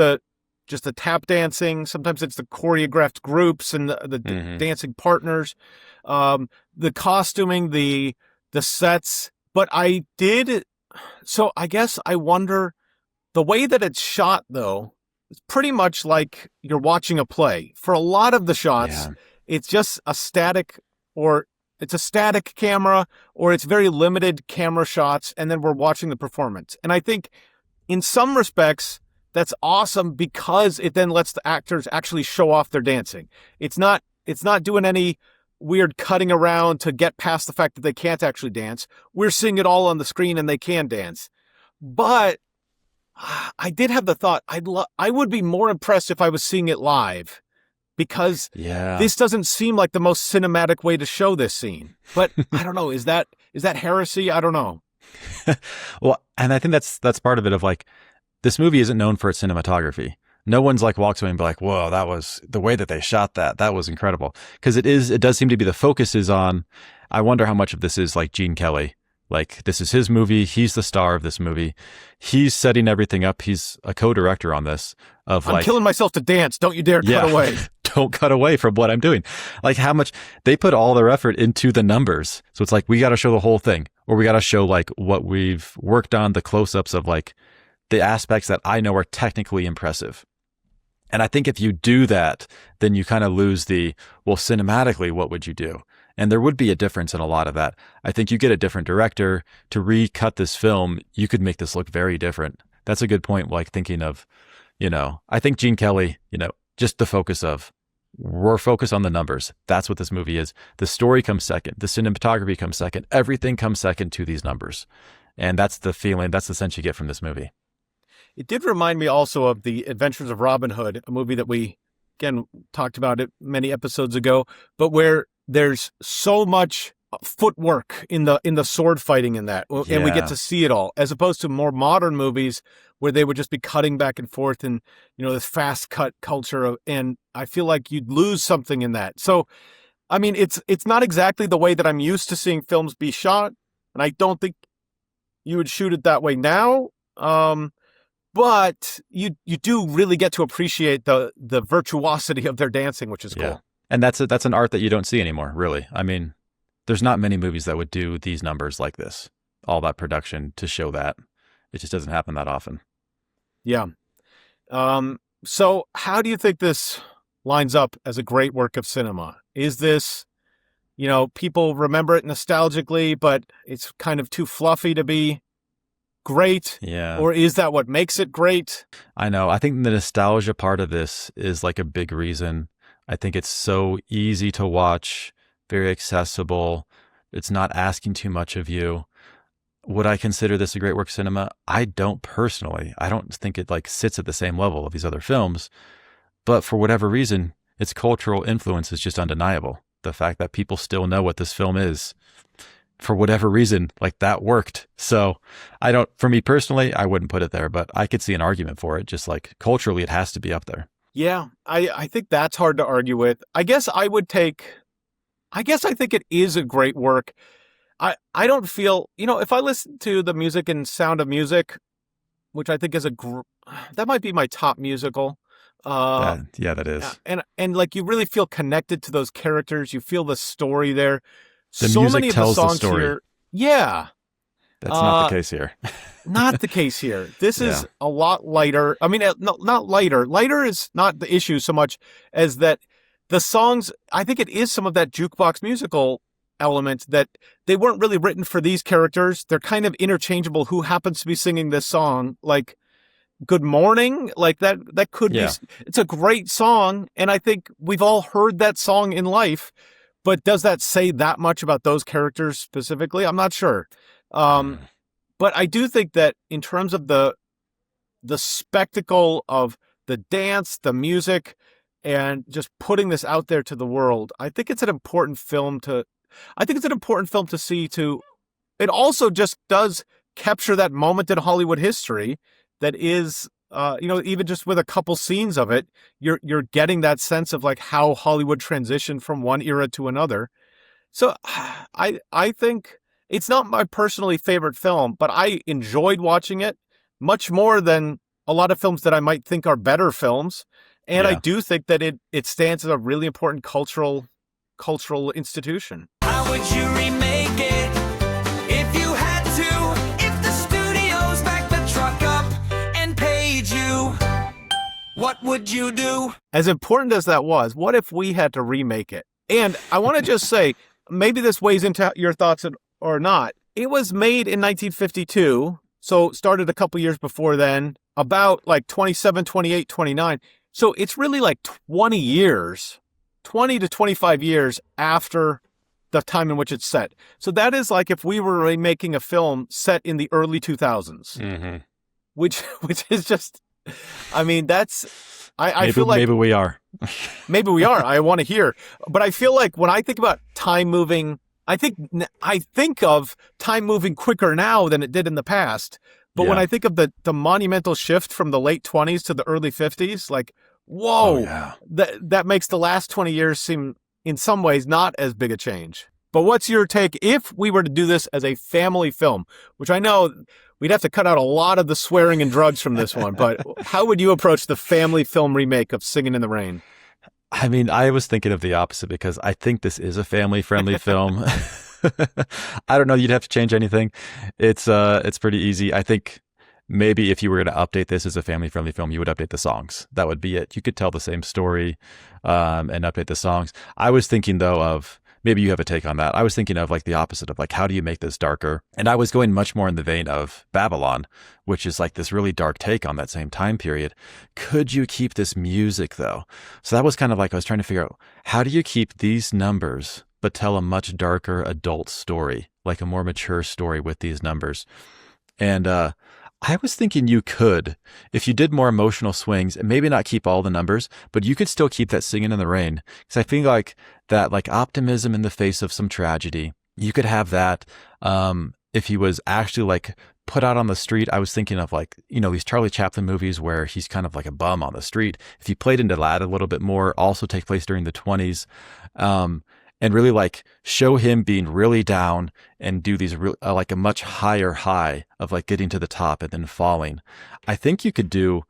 just the tap dancing, sometimes it's the choreographed groups and the dancing partners, the costuming, the sets. But I guess I wonder, the way that it's shot though, it's pretty much like you're watching a play. For a lot of the shots, it's just it's a static camera, or it's very limited camera shots, and then we're watching the performance. And I think in some respects, that's awesome because it then lets the actors actually show off their dancing. It's not doing any weird cutting around to get past the fact that they can't actually dance. We're seeing it all on the screen and they can dance. But I did have the thought, I would be more impressed if I was seeing it live. because Yeah. this doesn't seem like the most cinematic way to show this scene. But I don't know. Is that heresy? I don't know. Well, and I think that's part of it of like, this movie isn't known for its cinematography. No one's like walks away and be like, whoa, that was the way that they shot that. That was incredible. Because it does seem to be the focus is on, I wonder how much of this is like Gene Kelly. Like, this is his movie. He's the star of this movie. He's setting everything up. He's a co-director on this of I'm killing myself to dance. Don't you dare cut away. Don't cut away from what I'm doing. Like, how much they put all their effort into the numbers. So it's like, we got to show the whole thing, or we got to show like what we've worked on, the close-ups of like the aspects that I know are technically impressive. And I think if you do that, then you kind of lose well, cinematically, what would you do? And there would be a difference in a lot of that. I think you get a different director to recut this film, you could make this look very different. That's a good point, like thinking of, I think Gene Kelly, just the focus of, we're focused on the numbers. That's what this movie is. The story comes second. The cinematography comes second. Everything comes second to these numbers. And that's the feeling, that's the sense you get from this movie. It did remind me also of The Adventures of Robin Hood, a movie that we, again, talked about it many episodes ago, but where there's so much footwork in the sword fighting in that, and we get to see it all, as opposed to more modern movies where they would just be cutting back and forth and, this fast cut culture, and I feel like you'd lose something in that. So, I mean, it's not exactly the way that I'm used to seeing films be shot, and I don't think you would shoot it that way now. But you do really get to appreciate the virtuosity of their dancing, which is cool. And that's an art that you don't see anymore, really. I mean, there's not many movies that would do these numbers like this, all that production to show that. It just doesn't happen that often. Yeah. So how do you think this lines up as a great work of cinema? Is this, people remember it nostalgically, but it's kind of too fluffy to be great? Yeah. Or is that what makes it great? I know. I think the nostalgia part of this is like a big reason. I think it's so easy to watch, very accessible. It's not asking too much of you. Would I consider this a great work of cinema? I don't personally. I don't think it like sits at the same level of these other films. But for whatever reason, its cultural influence is just undeniable. The fact that people still know what this film is, for whatever reason, like that worked. So for me personally, I wouldn't put it there, but I could see an argument for it. Just like culturally, it has to be up there. Yeah, I think that's hard to argue with. I think it is a great work. I don't feel, if I listen to the music and Sound of Music, which I think is that might be my top musical. That is. And like, you really feel connected to those characters. You feel the story there. The so music many of tells the songs the story. here. Yeah. That's not the case here. Not the case here. This is a lot lighter. I mean, not lighter. Lighter is not the issue so much as that the songs, I think it is some of that jukebox musical element that they weren't really written for these characters. They're kind of interchangeable. Who happens to be singing this song? Like, Good Morning, like that could be, it's a great song. And I think we've all heard that song in life, but does that say that much about those characters specifically? I'm not sure. But I do think that in terms of the spectacle of the dance, the music, and just putting this out there to the world, I think it's an important film to see too. It also just does capture that moment in Hollywood history that is, even just with a couple scenes of it, you're getting that sense of like how Hollywood transitioned from one era to another. So I think it's not my personally favorite film, but I enjoyed watching it much more than a lot of films that I might think are better films. And I do think that it stands as a really important cultural institution. How would you remake it if you had to? If the studios backed the truck up and paid you, what would you do? As important as that was, what if we had to remake it? And I want to just say, maybe this weighs into your thoughts or not. It was made in 1952, so started a couple years before then, about like 27, 28, 29. So it's really like 20 to 25 years after the time in which it's set. So that is like if we were making a film set in the early 2000s, which is just I mean, I feel like maybe we are. maybe we are. I want to hear. But I feel like when I think about time moving, I think of time moving quicker now than it did in the past. But when Yeah. I think of the monumental shift from the late 20s to the early 50s, like, whoa, Oh, yeah. that makes the last 20 years seem in some ways not as big a change. But what's your take if we were to do this as a family film, which I know we'd have to cut out a lot of the swearing and drugs from this one, but how would you approach the family film remake of Singin' in the Rain? I mean, I was thinking of the opposite because I think this is a family-friendly film. I don't know. You'd have to change anything. It's pretty easy. I think maybe if you were going to update this as a family-friendly film, you would update the songs. That would be it. You could tell the same story and update the songs. I was thinking, though, of maybe you have a take on that. I was thinking of like the opposite of like, how do you make this darker? And I was going much more in the vein of Babylon, which is like this really dark take on that same time period. Could you keep this music, though? So that was kind of like I was trying to figure out, how do you keep these numbers but tell a much darker adult story, like a more mature story with these numbers? And I was thinking you could, if you did more emotional swings, and maybe not keep all the numbers, but you could still keep that Singing in the Rain. Because I feel like that, like optimism in the face of some tragedy, you could have that. If he was actually like put out on the street, I was thinking of like, these Charlie Chaplin movies where he's kind of like a bum on the street. If he played into that a little bit more, also take place during the 20s. And really like show him being really down and do these like a much higher high of like getting to the top and then falling. I think you could do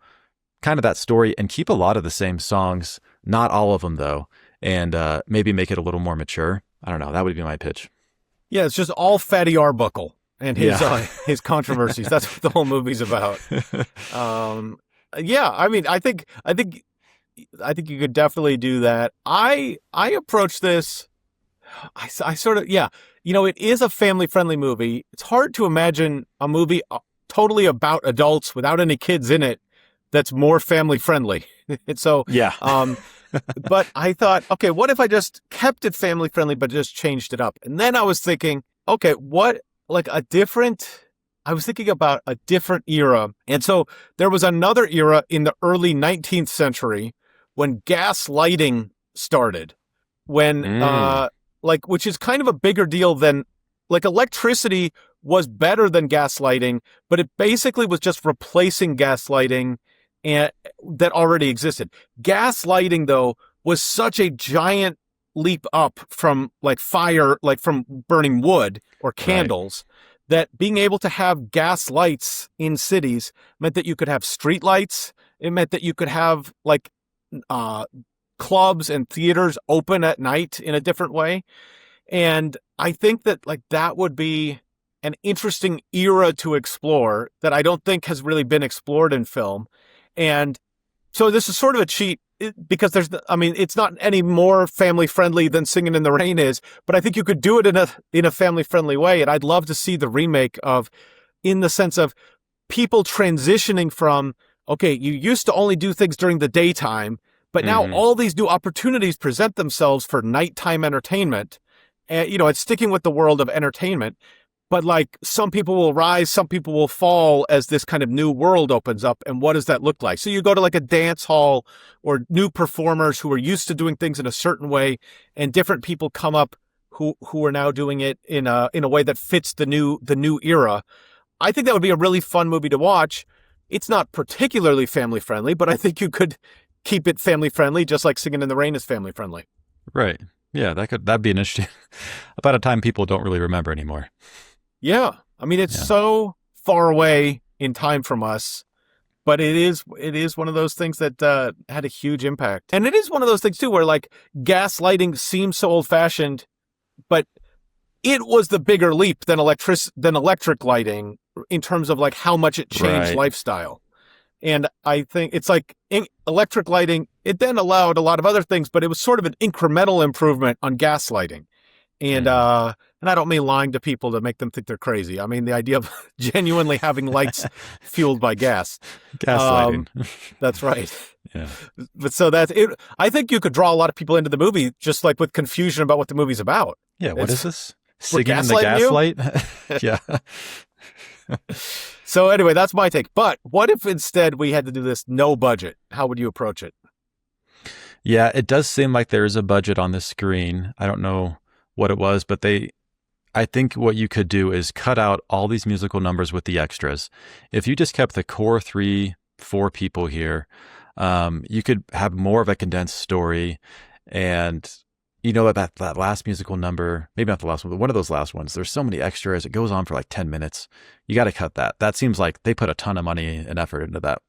kind of that story and keep a lot of the same songs, not all of them though, and maybe make it a little more mature. I don't know. That would be my pitch. Yeah, it's just all Fatty Arbuckle and his controversies. That's what the whole movie's about. Yeah, I mean, I think you could definitely do that. I approach this. I sort of, yeah, it is a family-friendly movie. It's hard to imagine a movie totally about adults without any kids in it that's more family-friendly. And so, Yeah. but I thought, okay, what if I just kept it family-friendly but just changed it up? And then I was thinking, okay, I was thinking about a different era. And so there was another era in the early 19th century when gas lighting started, which is kind of a bigger deal than, like, electricity was better than gas lighting, but it basically was just replacing gas lighting that already existed. Gas lighting, though, was such a giant leap up from like fire, like from burning wood or candles, that being able to have gas lights in cities meant that you could have street lights. It meant that you could have like clubs and theaters open at night in a different way. And I think that like that would be an interesting era to explore that I don't think has really been explored in film. And so this is sort of a cheat because it's not any more family friendly than Singin' in the Rain is, but I think you could do it in a family friendly way. And I'd love to see the remake in the sense of people transitioning from, okay, you used to only do things during the daytime, but now all these new opportunities present themselves for nighttime entertainment. And, it's sticking with the world of entertainment, but like some people will rise, some people will fall as this kind of new world opens up. And what does that look like? So you go to like a dance hall or new performers who are used to doing things in a certain way, and different people come up who are now doing it in a way that fits the new era. I think that would be a really fun movie to watch. It's not particularly family friendly, but I think you could keep it family friendly, just like Singin' in the Rain is family friendly. Right. Yeah, that'd be an interesting about a time people don't really remember anymore. Yeah. I mean, it's so far away in time from us, but it is one of those things that had a huge impact. And it is one of those things too, where like gas lighting seems so old fashioned, but it was the bigger leap than electric lighting in terms of like how much it changed lifestyle. And I think it's like electric lighting, it then allowed a lot of other things, but it was sort of an incremental improvement on gas lighting. And I don't mean lying to people to make them think they're crazy. I mean the idea of genuinely having lights fueled by gas. Gas lighting. That's right. Yeah. But so that's it. I think you could draw a lot of people into the movie just like with confusion about what the movie's about. Yeah. What is this? Singing in the gaslighting you? gaslight? Yeah. So anyway, that's my take. But what if instead we had to do this no budget? How would you approach it? Yeah, it does seem like there is a budget on this screen. I don't know what it was, but I think what you could do is cut out all these musical numbers with the extras. If you just kept the core 3-4 people here, you could have more of a condensed story. And you know, that last musical number, maybe not the last one, but one of those last ones, there's so many extras. It goes on for like 10 minutes. You got to cut that. That seems like they put a ton of money and effort into that.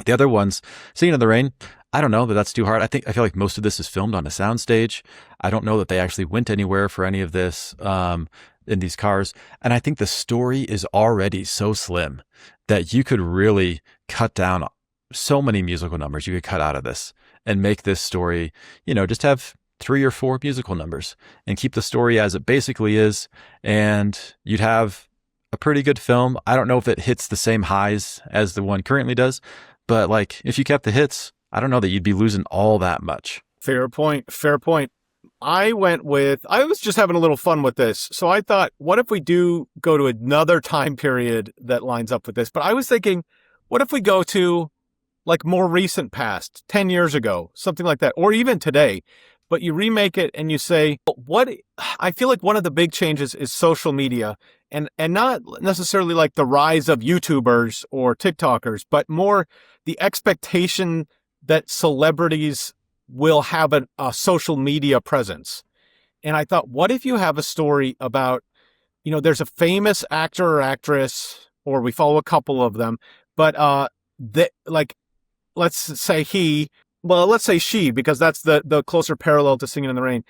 The other ones, Singing in the Rain, I don't know that that's too hard. I feel like most of this is filmed on a soundstage. I don't know that they actually went anywhere for any of this in these cars. And I think the story is already so slim that you could really cut down so many musical numbers you could cut out of this and make this story, just have 3 or 4 musical numbers and keep the story as it basically is. And you'd have a pretty good film. I don't know if it hits the same highs as the one currently does, but like if you kept the hits, I don't know that you'd be losing all that much. Fair point. Fair point. I was just having a little fun with this. So I thought, what if we do go to another time period that lines up with this? But I was thinking, what if we go to like more recent past, 10 years ago, something like that, or even today, but you remake it and you say, I feel like one of the big changes is social media and not necessarily like the rise of YouTubers or TikTokers, but more the expectation that celebrities will have a social media presence. And I thought, what if you have a story about, there's a famous actor or actress, or we follow a couple of them, but let's say she, because that's the closer parallel to Singing in the Rain.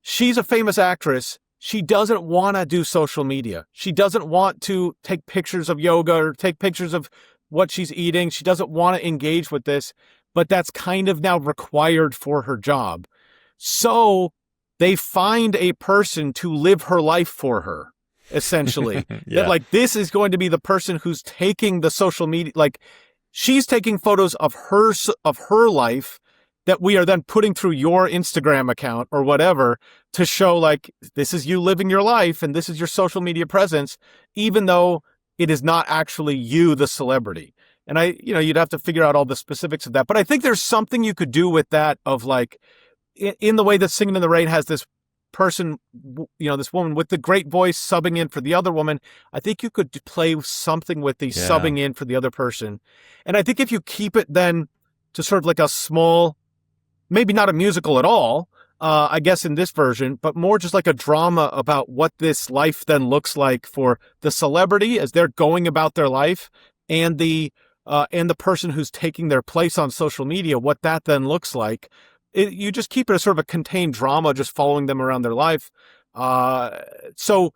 She's a famous actress. She doesn't want to do social media. She doesn't want to take pictures of yoga or take pictures of what she's eating. She doesn't want to engage with this, but that's kind of now required for her job. So they find a person to live her life for her, essentially. Yeah. That like, this is going to be the person who's taking the social media, like she's taking photos of her life that we are then putting through your Instagram account or whatever to show like, this is you living your life and this is your social media presence, even though it is not actually you, the celebrity. And you'd have to figure out all the specifics of that. But I think there's something you could do with that of like, in the way that Singing in the Rain has this person, this woman with the great voice subbing in for the other woman. I think you could play something with the subbing in for the other person. And I think if you keep it then to sort of like a small, maybe not a musical at all, I guess in this version, but more just like a drama about what this life then looks like for the celebrity as they're going about their life and the person who's taking their place on social media, what that then looks like. You just keep it as sort of a contained drama, just following them around their life. So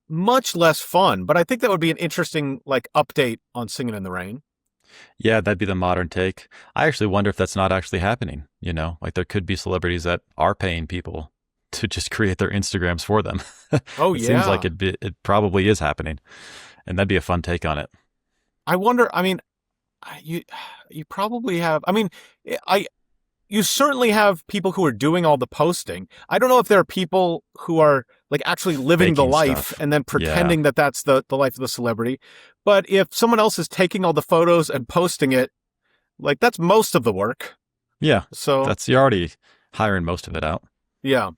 much less fun, but I think that would be an interesting like update on Singing in the Rain. Yeah, that'd be the modern take. I actually wonder if that's not actually happening. Like there could be celebrities that are paying people to just create their Instagrams for them. Oh, It yeah. seems like it probably is happening. And that'd be a fun take on it. I wonder, you probably have, you certainly have people who are doing all the posting. I don't know if there are people who are like actually living the Faking life stuff. and then pretending that that's the life of the celebrity. But if someone else is taking all the photos and posting it, like that's most of the work. Yeah. So You're already hiring most of it out. yeah,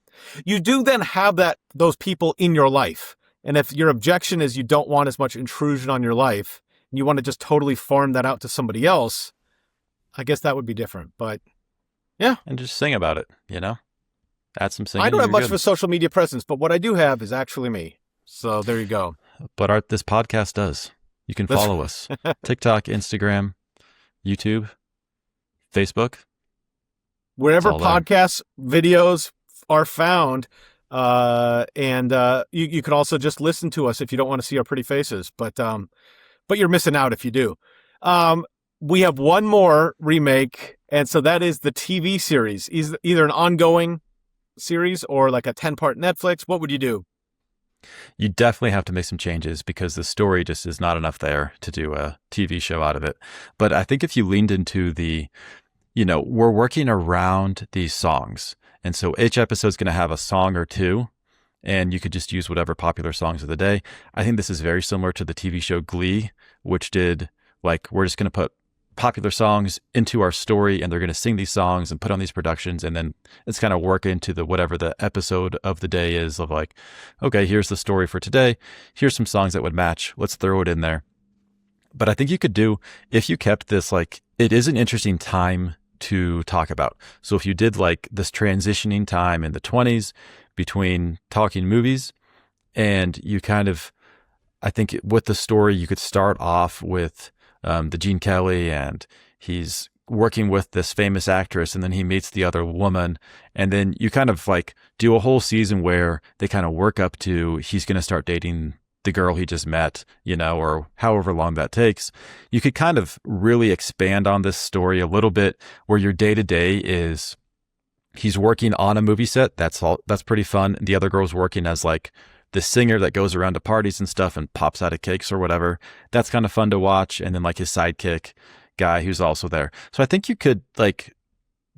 you do then have those people in your life. And if your objection is you don't want as much intrusion on your life and you want to just totally farm that out to somebody else, I guess that would be different. But yeah. And just sing about it, Add some singing. I don't have and much you're of a good. social media presence, but what I do have is actually me. So there you go. But this podcast does. You can follow us. TikTok, Instagram, YouTube, Facebook. Wherever It's all there. podcasts, videos are found. And you can also just listen to us if you don't want to see our pretty faces. But you're missing out if you do. We have one more remake. And so that is the TV series, either an ongoing series or like a 10-part Netflix. What would you do? You definitely have to make some changes because the story just is not enough there to do a TV show out of it. But I think if you leaned into we're working around these songs. And so each episode is going to have a song or two, and you could just use whatever popular songs of the day. I think this is very similar to the TV show Glee, which did like, we're just going to put popular songs into our story and they're going to sing these songs and put on these productions. And then it's kind of work into the, whatever the episode of the day is of like, okay, here's the story for today. Here's some songs that would match. Let's throw it in there. But I think you could do, if you kept this, like, it is an interesting time to talk about. So if you did like this transitioning time in the 20s between talking movies, and you kind of, I think with the story, you could start off with the Gene Kelly, and he's working with this famous actress, and then he meets the other woman, and then you kind of like do a whole season where they kind of work up to he's going to start dating the girl he just met, you know, or however long that takes. You could kind of really expand on this story a little bit, where your day to day is he's working on a movie set. That's all. That's pretty fun. The other girl's working as like the singer that goes around to parties and stuff and pops out of cakes or whatever. That's kind of fun to watch. And then like his sidekick guy who's also there. So I think you could like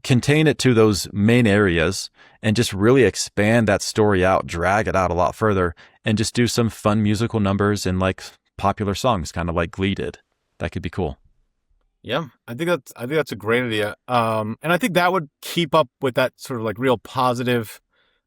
contain it to those main areas and just really expand that story out, drag it out a lot further, and just do some fun musical numbers and like popular songs, kind of like Glee did. That could be cool. Yeah, I think that's a great idea. And I think that would keep up with that sort of like real positive,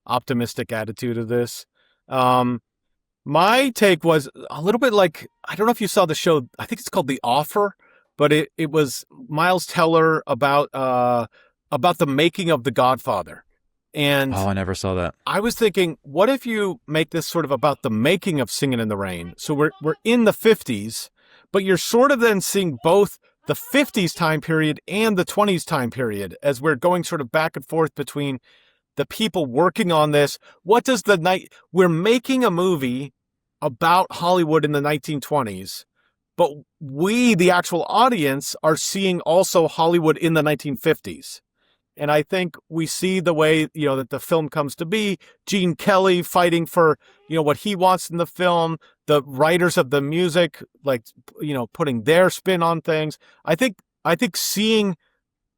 optimistic attitude of this. My take was a little bit like, I don't know if you saw the show, I think it's called The Offer, but it was Miles Teller about the making of The Godfather. And oh, I never saw that. I was thinking, what if you make this sort of about the making of Singin' in the Rain? So we're in the 50s, but you're sort of then seeing both the 50s time period and the 20s time period as we're going sort of back and forth between the people working on this. We're making a movie about Hollywood in the 1920s, but we, the actual audience, are seeing also Hollywood in the 1950s. And I think we see the way, you know, that the film comes to be. Gene Kelly fighting for, you know, what he wants in the film. The writers of the music, like, you know, putting their spin on things. I think seeing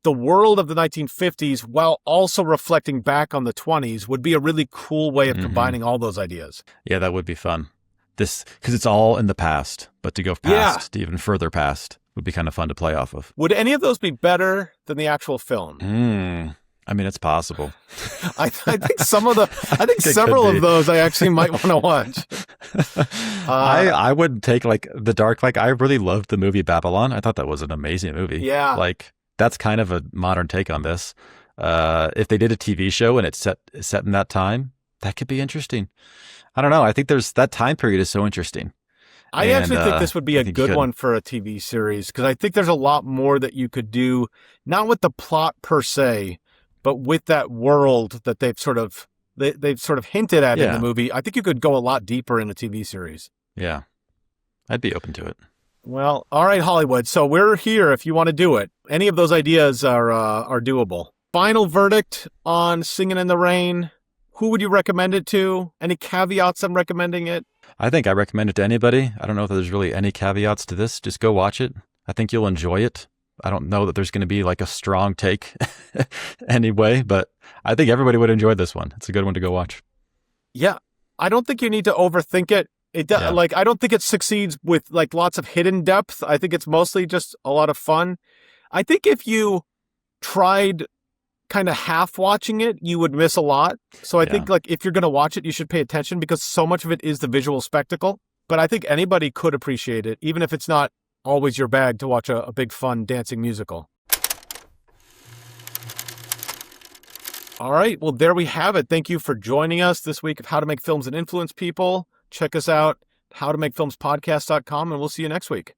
the world of the 1950s while also reflecting back on the 20s would be a really cool way of combining all those ideas. Yeah, that would be fun. This, because it's all in the past, but to go past, even further past, would be kind of fun to play off of. Would any of those be better than the actual film? I mean, it's possible. I think several of those I actually might want to watch. I would take like The Dark. Like, I really loved the movie Babylon. I thought that was an amazing movie. Yeah. Like, that's kind of a modern take on this. If they did a TV show and it's set in that time, that could be interesting. I don't know. I think that time period is so interesting. I actually think this would be a good one for a TV series, because I think there's a lot more that you could do, not with the plot per se, but with that world that they've sort of hinted at in the movie. I think you could go a lot deeper in a TV series. Yeah. I'd be open to it. Well, all right, Hollywood. So we're here if you want to do it. Any of those ideas are doable. Final verdict on Singin' in the Rain. Who would you recommend it to? Any caveats on recommending it? I think I recommend it to anybody. I don't know if there's really any caveats to this. Just go watch it. I think you'll enjoy it. I don't know that there's going to be like a strong take anyway, but I think everybody would enjoy this one. It's a good one to go watch. Yeah. I don't think you need to overthink it. Like, I don't think it succeeds with like lots of hidden depth. I think it's mostly just a lot of fun. I think if you tried kind of half watching it, you would miss a lot. So I think like if you're going to watch it, you should pay attention, because so much of it is the visual spectacle. But I think anybody could appreciate it, even if it's not always your bag to watch a big fun dancing musical. All right. Well, there we have it. Thank you for joining us this week of How to Make Films and Influence People. Check us out, howtomakefilmspodcast.com, and we'll see you next week.